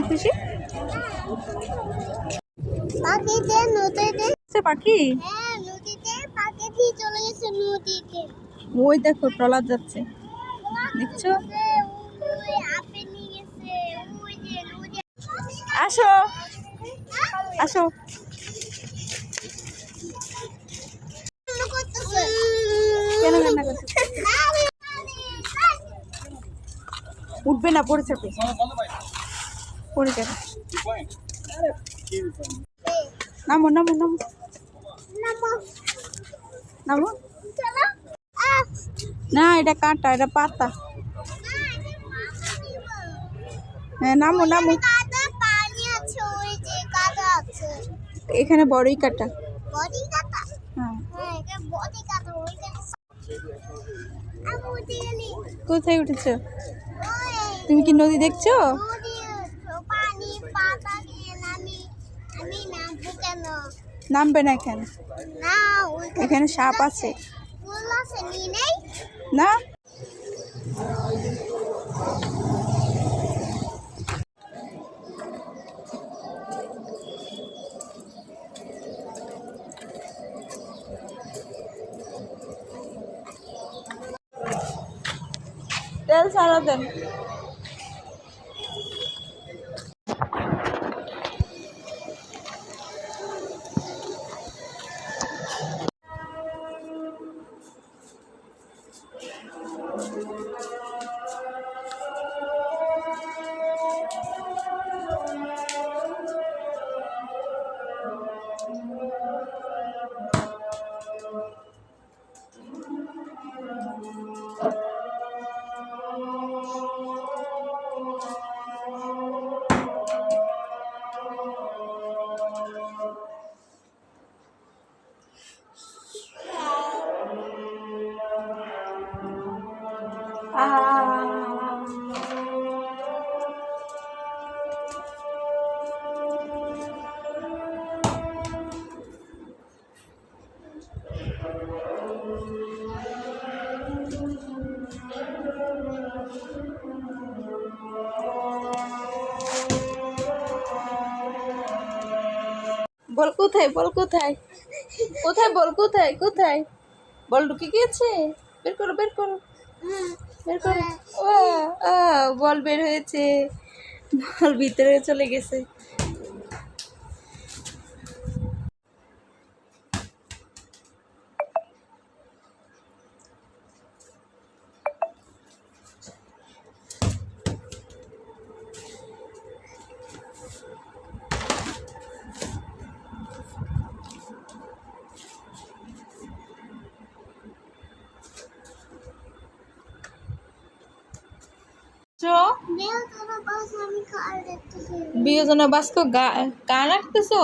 খুশি পাখি ওই দেখো ট্রলার যাচ্ছে দেখছো আসো আসো কেন কান্না করছো উঠবে না পড়ে যাবে পড়ে যাবে নামো নামো নামো নামো না এটা কাঁটা এটা পাতা হ্যাঁ নামো নামো এখানে বড়ই কাটা হ্যাঁ কোথায় উঠেছো তুমি কি নদী দেখছো নামবে না এখানে এখানে সাপ আছে না তেল ছাড়া দেন বল কোথায় বল কোথায় কোথায় বল কোথায় কোথায় বল ঢুকে গিয়েছে বের করো বের করো বের করো ও বল বের হয়েছে বল ভিতরে চলে গেছে বিয়োজনা বাস্ক গান রাখতেছো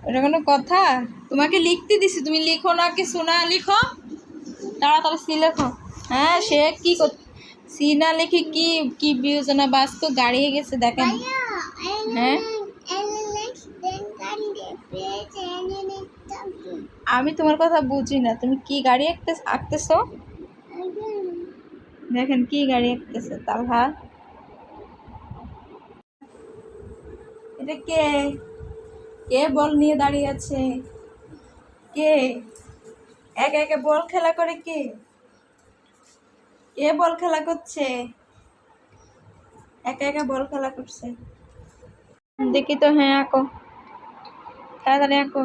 এটা কোনো কথা তোমাকে লিখতে দিছি তুমি লিখো না কিছু না লিখো তাড়াতাড়ি সি লেখো হ্যাঁ সে কি সি না লিখে কি কি বিয়োজনা বাস্ক গাড়িয়ে গেছে দেখেন হ্যাঁ আমি তোমার কথা বুঝি না তুমি কি গাড়ি আঁকতেছো দেখেন কি গাড়ি আঁকতেছে তালহা এটা কে কে বল নিয়ে দাঁড়িয়ে আছে কে একা একা বল খেলা করে কে কে বল খেলা করছে একা একা বল খেলা করছে দেখি তো হ্যাঁ আঁকো তাড়াতাড়ি আঁকো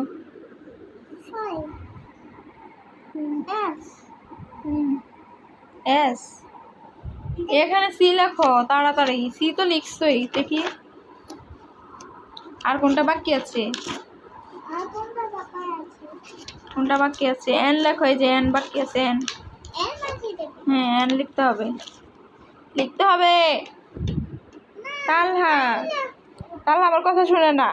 এস এখানে সি লেখো তাড়াতাড়ি সি তো লিখছই দেখি আর কোনটা বাকি আছে কোনটা বাকি আছে এন লেখো এই যে এন বাকি আছে এন হ্যাঁ এন লিখতে হবে তালহা তালহা আমার কথা শুনে না